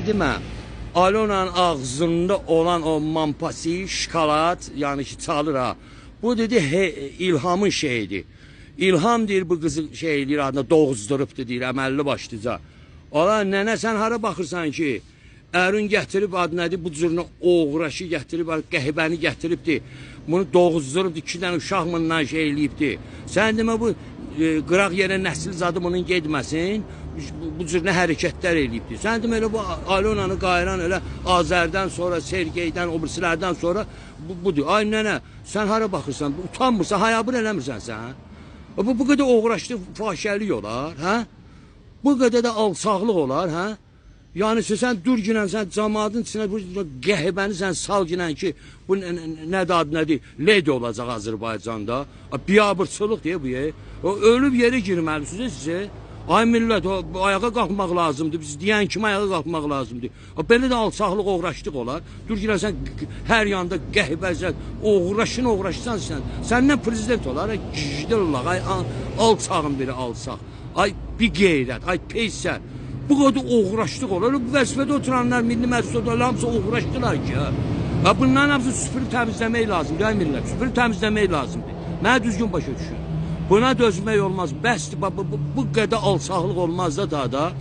sən demə, Alona'nın ağzında olan o mampasi, şokolad, yəni ki çalır ha. Bu dedi İlhamın şeyidir. İlham deyir bu qızı şey eləyir adına doğuzdurubdur deyir əməlli başlıca. Ola nənə sən hara baxırsan ki? Ərün gətirib adı nədir bu cürünə oğraşı gətirib, qəhbəni gətiribdir. Bunu doğuzdurubdur, 2 dənə uşaqla şey eləyibdir. Sən demə bu qıraq yerə nəsil zadı bunun getməsin, bu cürünə hərəkətlər eləyibdir. Sən demə elə bu Alona'nı qayıran elə Azərdən sonra, Sergeydən, o birisilərdən sonra budur. Ay nənə, sən hara baxırsan, utanmırsan, hayabır eləmirsən sən? Bu qədər oğraşlı fahişəlik olar, hə? Bu qədər də alçaqlıq olar, hə? Yəni sən dur ginən, sən cəmaatın içinə bu qəhbəni sən sal ginən ki, bu nədir adı nədir, ledi olacaq Azərbaycanda. Biabırçılıq deyə bu yer. Ölüb yerə girməlisiniz sizə. Ay millət, ayağa qalxmaq lazımdır, biz deyən kimi ayağa qalxmaq lazımdır. Belə də alçaqlıq, oğraşlıq olar. Dur ginən, sən hər yanda qəhbəzət, oğraşırsan sən. Səndən prezident olar, gicdirlər, ay alçağın biri alçaq. Ay bir qeyrət, ay peysər. Bu qədər oğraşlıq olur. Bu vəzifədə oturanlar, milli məclisdə hamısı oğraşdılar ki. Bunların hamısı süpürüb təmizləmək lazımdır, ay millət. Süpürüb təmizləmək lazımdır. Mənə düzgün başa düşün. Buna dözmək olmaz. Bəsdir, bu qədər alçaqlıq olmaz da.